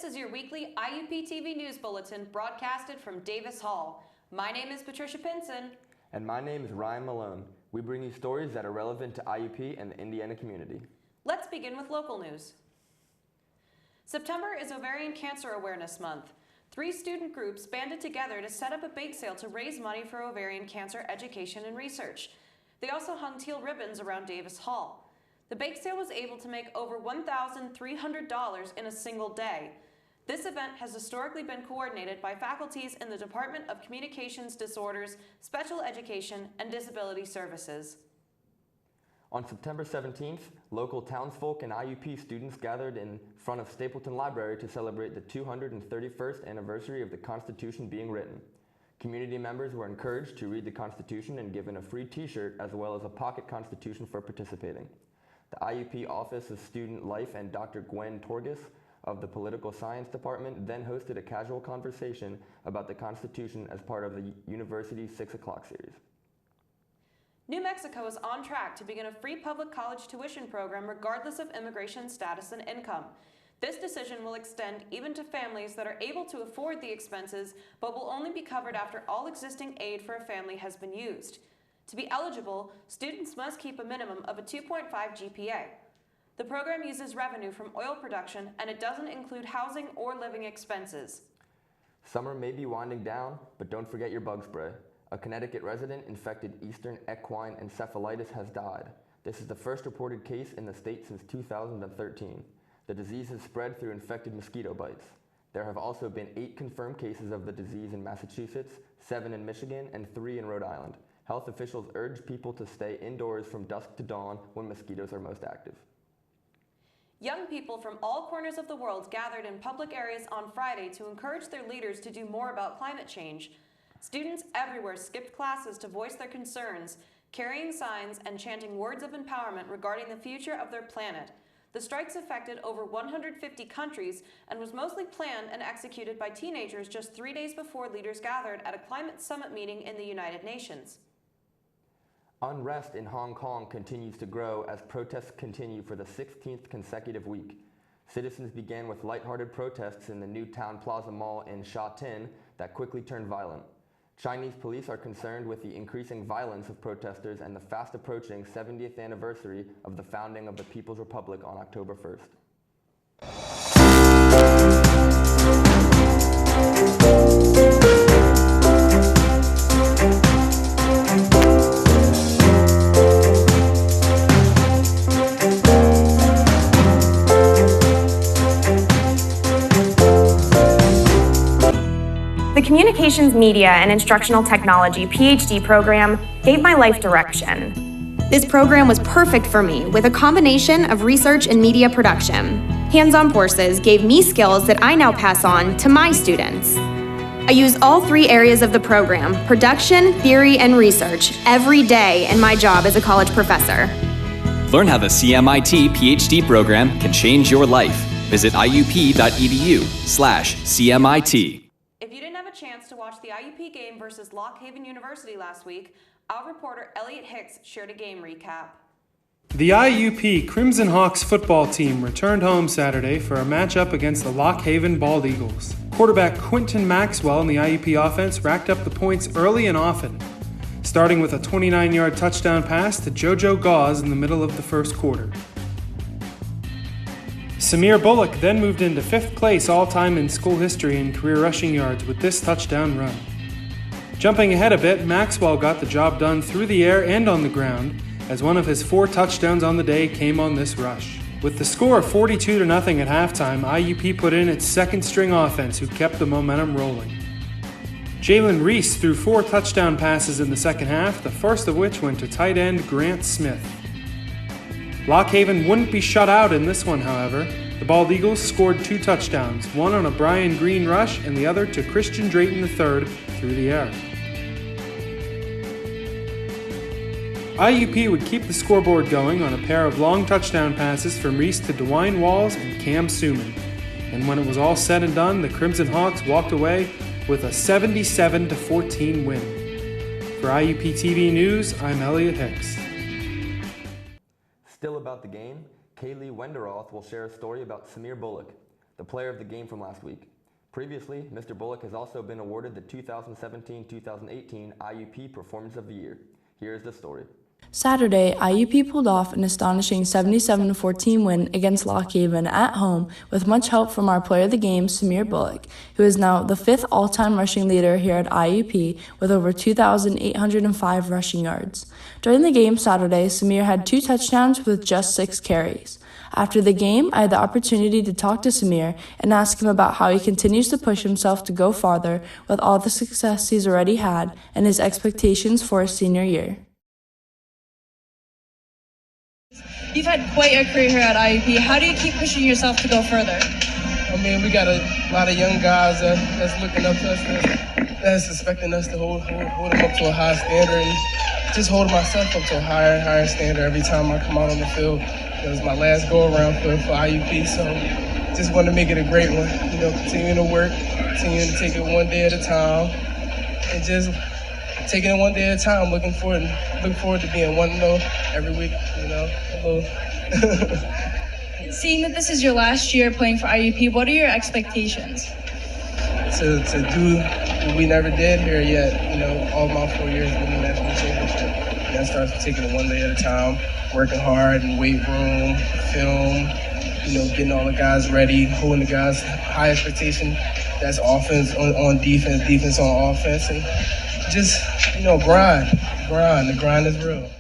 This is your weekly IUPTV News Bulletin broadcasted from Davis Hall. My name is Patricia Pinson. And my name is Ryan Malone. We bring you stories that are relevant to IUP and the Indiana community. Let's begin with local news. September is Ovarian Cancer Awareness Month. 3 student groups banded together to set up a bake sale to raise money for ovarian cancer education and research. They also hung teal ribbons around Davis Hall. The bake sale was able to make over $1,300 in a single day. This event has historically been coordinated by faculties in the Department of Communications Disorders, Special Education, and Disability Services. On September 17th, local townsfolk and IUP students gathered in front of Stapleton Library to celebrate the 231st anniversary of the Constitution being written. Community members were encouraged to read the Constitution and given a free t-shirt as well as a pocket Constitution for participating. The IUP Office of Student Life and Dr. Gwen Torges of the Political Science Department then hosted a casual conversation about the Constitution as part of the university's 6 o'clock series. New Mexico is on track to begin a free public college tuition program regardless of immigration status and income. This decision will extend even to families that are able to afford the expenses, but will only be covered after all existing aid for a family has been used. To be eligible, students must keep a minimum of a 2.5 GPA. The program uses revenue from oil production, and it doesn't include housing or living expenses. Summer may be winding down, but don't forget your bug spray. A Connecticut resident infected eastern equine encephalitis has died. This is the first reported case in the state since 2013. The disease has spread through infected mosquito bites. There have also been 8 confirmed cases of the disease in Massachusetts, 7 in Michigan, and 3 in Rhode Island. Health officials urge people to stay indoors from dusk to dawn when mosquitoes are most active. Young people from all corners of the world gathered in public areas on Friday to encourage their leaders to do more about climate change. Students everywhere skipped classes to voice their concerns, carrying signs and chanting words of empowerment regarding the future of their planet. The strikes affected over 150 countries and was mostly planned and executed by teenagers just 3 days before leaders gathered at a climate summit meeting in the United Nations. Unrest in Hong Kong continues to grow as protests continue for the 16th consecutive week. Citizens began with lighthearted protests in the new Town Plaza Mall in Sha Tin that quickly turned violent. Chinese police are concerned with the increasing violence of protesters and the fast approaching 70th anniversary of the founding of the People's Republic on October 1st. The Communications, Media, and Instructional Technology PhD program gave my life direction. This program was perfect for me with a combination of research and media production. Hands-on courses gave me skills that I now pass on to my students. I use all 3 areas of the program, production, theory, and research, every day in my job as a college professor. Learn how the CMIT PhD program can change your life. Visit iup.edu/CMIT. If you didn't have a chance to watch the IUP game versus Lock Haven University last week, our reporter Elliot Hicks shared a game recap. The IUP Crimson Hawks football team returned home Saturday for a matchup against the Lock Haven Bald Eagles. Quarterback Quinton Maxwell in the IUP offense racked up the points early and often, starting with a 29-yard touchdown pass to JoJo Gauze in the middle of the first quarter. Samir Bullock then moved into 5th place all-time in school history in career rushing yards with this touchdown run. Jumping ahead a bit, Maxwell got the job done through the air and on the ground, as one of his 4 touchdowns on the day came on this rush. With the score of 42-0 at halftime, IUP put in its second-string offense, who kept the momentum rolling. Jalen Reese threw 4 touchdown passes in the second half, the first of which went to tight end Grant Smith. Lock Haven wouldn't be shut out in this one, however. The Bald Eagles scored 2 touchdowns, one on a Brian Green rush and the other to Christian Drayton III through the air. IUP would keep the scoreboard going on a pair of long touchdown passes from Reese to DeWine Walls and Cam Suman. And when it was all said and done, the Crimson Hawks walked away with a 77-14 win. For IUPTV News, I'm Elliot Hicks. Still about the game, Kaylee Wenderoth will share a story about Samir Bullock. the player of the game from last week. Previously, Mr. Bullock has also been awarded the 2017-2018 IUP Performance of the Year. Here is the story. Saturday, IUP pulled off an astonishing 77-14 win against Lock Haven at home with much help from our player of the game, Samir Bullock, who is now the 5th all-time rushing leader here at IUP with over 2,805 rushing yards. During the game Saturday, Samir had 2 touchdowns with just 6 carries. After the game, I had the opportunity to talk to Samir and ask him about how he continues to push himself to go farther with all the success he's already had and his expectations for his senior year. You've had quite a career here at IUP. How do you keep pushing yourself to go further? I mean, we got a lot of young guys that's looking up to us, that's expecting us to hold them up to a high standard, and just hold myself up to a higher standard every time I come out on the field. It was my last go-around for IUP, so just want to make it a great one. Continuing to work, continuing to take it one day at a time, and just taking it one day at a time. Look forward to being 1-0 every week. Seeing that this is your last year playing for IUP, what are your expectations? To do what we never did here yet. All my 4 years in the national championship. And that starts with taking it one day at a time, working hard in weight room, film, getting all the guys ready, holding the guys high expectation. That's offense on defense, defense on offense, and just, grind. The grind is real.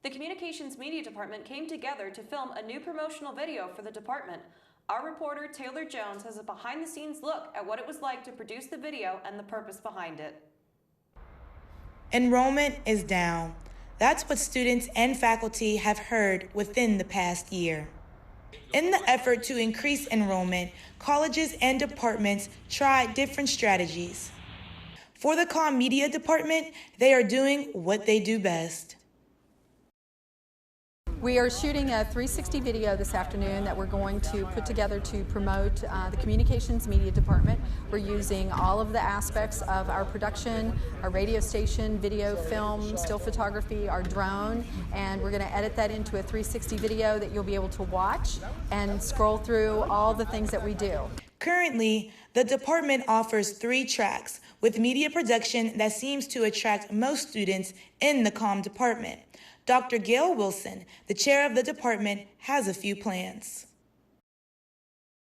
The Communications Media Department came together to film a new promotional video for the department. Our reporter, Taylor Jones, has a behind-the-scenes look at what it was like to produce the video and the purpose behind it. Enrollment is down. That's what students and faculty have heard within the past year. In the effort to increase enrollment, colleges and departments tried different strategies. For the Comm Media Department, they are doing what they do best. We are shooting a 360 video this afternoon that we're going to put together to promote the Communications Media Department. We're using all of the aspects of our production, our radio station, video, film, still photography, our drone, and we're going to edit that into a 360 video that you'll be able to watch and scroll through all the things that we do. Currently, the department offers 3 tracks with media production that seems to attract most students in the comm department. Dr. Gail Wilson, the chair of the department, has a few plans.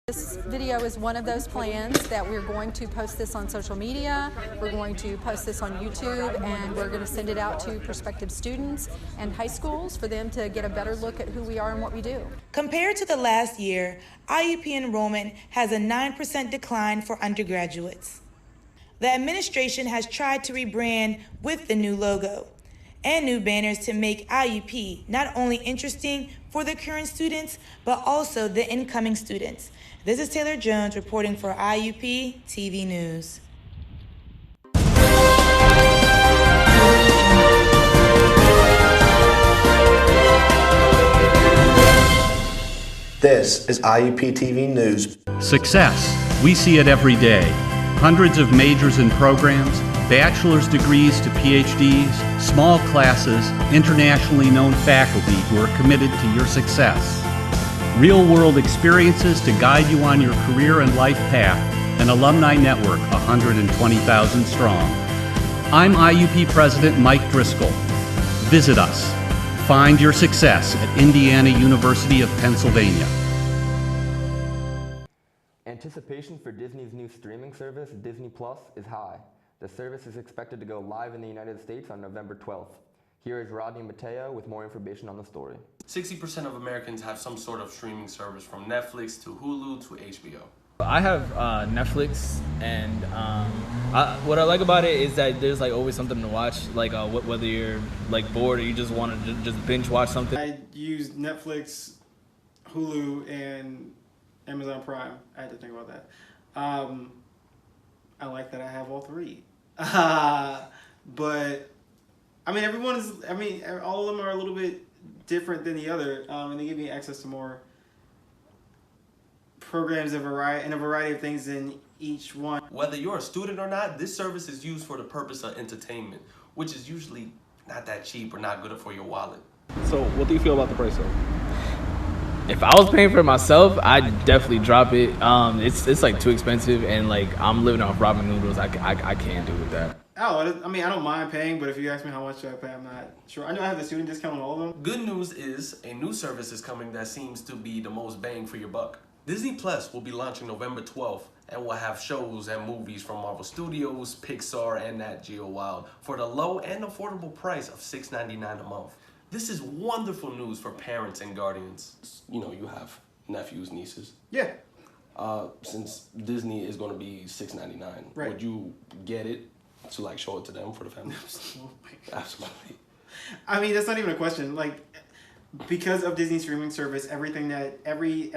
This video is one of those plans that we're going to post this on social media, we're going to post this on YouTube, and we're going to send it out to prospective students and high schools for them to get a better look at who we are and what we do. Compared to the last year, IUP enrollment has a 9% decline for undergraduates. The administration has tried to rebrand with the new logo and new banners to make IUP not only interesting for the current students, but also the incoming students. This is Taylor Jones reporting for IUPTV News. This is IUPTV News. Success. We see it every day. Hundreds of majors and programs, bachelor's degrees to PhDs, small classes, internationally known faculty who are committed to your success. Real-world experiences to guide you on your career and life path. An alumni network 120,000 strong. I'm IUP President Mike Driscoll. Visit us. Find your success at Indiana University of Pennsylvania. Anticipation for Disney's new streaming service, Disney Plus, is high. The service is expected to go live in the United States on November 12th. Here is Rodney Mateo with more information on the story. 60% of Americans have some sort of streaming service, from Netflix to Hulu to HBO. I have Netflix, and what I like about it is that there's always something to watch, whether you're bored or you just want to just binge watch something. I use Netflix, Hulu, and Amazon Prime. I had to think about that. I like that I have all 3. But all of them are a little bit different than the other, and they give me access to more programs and a variety of things in each one. Whether you're a student or not, this service is used for the purpose of entertainment, which is usually not that cheap or not good for your wallet. So what do you feel about the price though? If I was paying for it myself, I'd definitely drop it. It's like too expensive, and like I'm living off ramen noodles. I can't do with that. Oh, I mean, I don't mind paying, but if you ask me how much should I pay, I'm not sure. I know I have the student discount on all of them. Good news is a new service is coming that seems to be the most bang for your buck. Disney Plus will be launching November 12th and will have shows and movies from Marvel Studios, Pixar, and Nat Geo Wild for the low and affordable price of $6.99 a month. This is wonderful news for parents and guardians. You know, you have nephews, nieces. Yeah. Since Disney is going to be $6.99, right. Would you get it to like show it to them for the family? Absolutely. I mean, that's not even a question. Like, because of Disney's streaming service, everything that every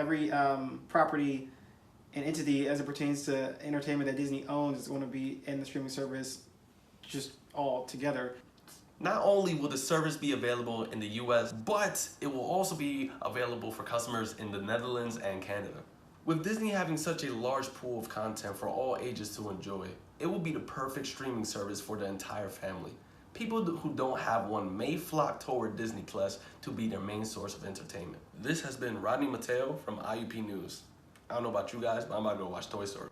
property and entity as it pertains to entertainment that Disney owns is going to be in the streaming service, just all together. Not only will the service be available in the US, but it will also be available for customers in the Netherlands and Canada. With Disney having such a large pool of content for all ages to enjoy, it will be the perfect streaming service for the entire family. People who don't have one may flock toward Disney Plus to be their main source of entertainment. This has been Rodney Mateo from IUP News. I don't know about you guys, but I'm about to go watch Toy Story.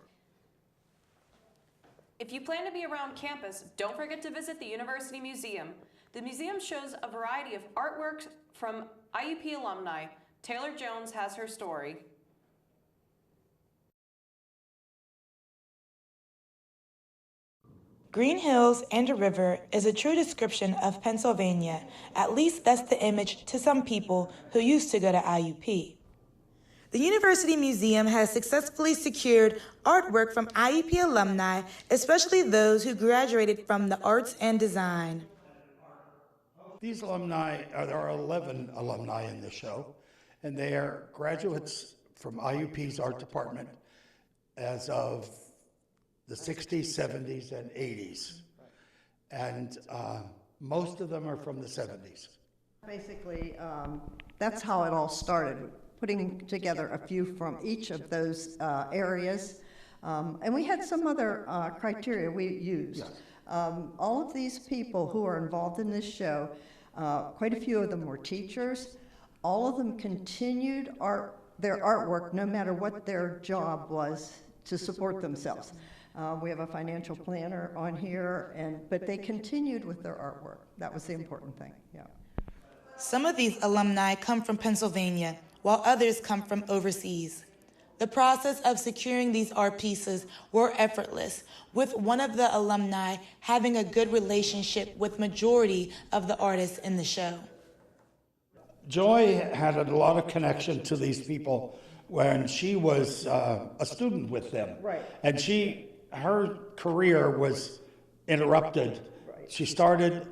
If you plan to be around campus, don't forget to visit the University Museum. The museum shows a variety of artworks from IUP alumni. Taylor Jones has her story. Green hills and a river is a true description of Pennsylvania. At least that's the image to some people who used to go to IUP. The University Museum has successfully secured artwork from IUP alumni, especially those who graduated from the arts and design. These alumni, there are 11 alumni in the show, and they are graduates from IUP's art department as of the 60s, 70s, and 80s. And most of them are from the 70s. Basically, that's how it all started, putting together a few from each of those areas. And we had some other criteria we used. Yes. All of these people who are involved in this show, quite a few of them were teachers. All of them continued their artwork no matter what their job was to support themselves. We have a financial planner on here, but they continued with their artwork. That was the important thing, yeah. Some of these alumni come from Pennsylvania, while others come from overseas. The process of securing these art pieces were effortless, with one of the alumni having a good relationship with majority of the artists in the show. Joy had a lot of connection to these people when she was a student with them. Right. And her career was interrupted. Right. She started,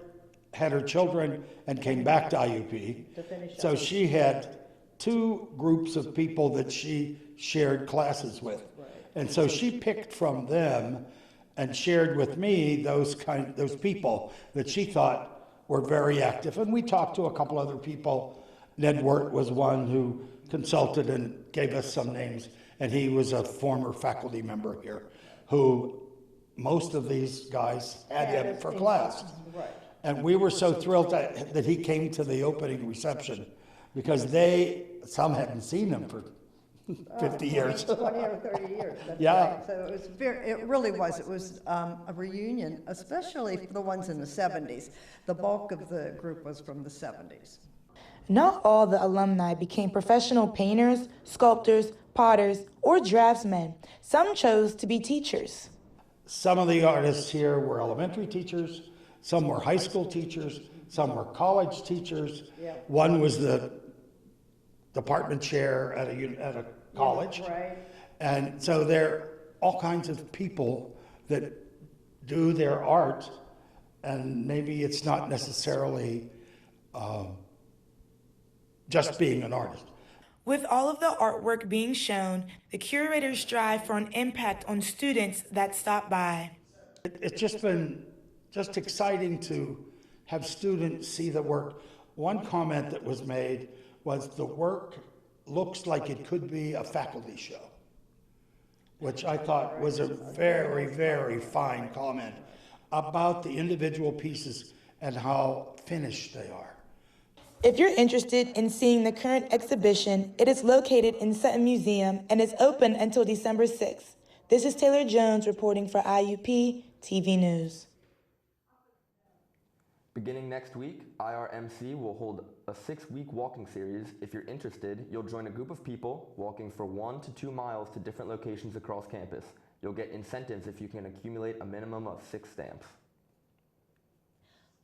had her children, and came back to IUP. So she had two groups of people that she shared classes with. Right. And so she picked from them and shared with me those people that she thought were very active. And we talked to a couple other people. Ned Wirt was one who consulted and gave us some names, and he was a former faculty member here, who most of these guys had him for class. Right. And we were so thrilled that he came to the opening reception, because some hadn't seen him for 50 years. 20 or 30 years. That's Yeah. Right. So it really was. It was a reunion, especially for the ones in the 70s. The bulk of the group was from the 70s. Not all the alumni became professional painters, sculptors, potters, or draftsmen. Some chose to be teachers. Some of the artists here were elementary teachers, some were high school teachers, some were college teachers. Yeah. One was the department chair at a college. Yeah, right. And so there are all kinds of people that do their art, and maybe it's not necessarily just being an artist. With all of the artwork being shown, the curators strive for an impact on students that stop by. It's just been exciting to have students see the work. One comment that was made was the work looks like it could be a faculty show, which I thought was a very, very fine comment about the individual pieces and how finished they are. If you're interested in seeing the current exhibition, it is located in Sutton Museum and is open until December 6th. This is Taylor Jones reporting for IUP TV News. Beginning next week, IRMC will hold a 6-week walking series. If you're interested, you'll join a group of people walking for 1 to 2 miles to different locations across campus. You'll get incentives if you can accumulate a minimum of 6 stamps.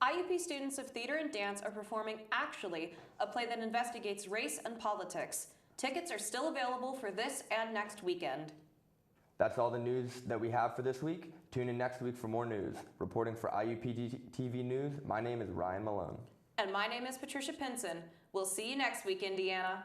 IUP students of theater and dance are performing Actually, a play that investigates race and politics. Tickets are still available for this and next weekend. That's all the news that we have for this week. Tune in next week for more news. Reporting for IUPTV News, my name is Ryan Malone. And my name is Patricia Pinson. We'll see you next week, Indiana.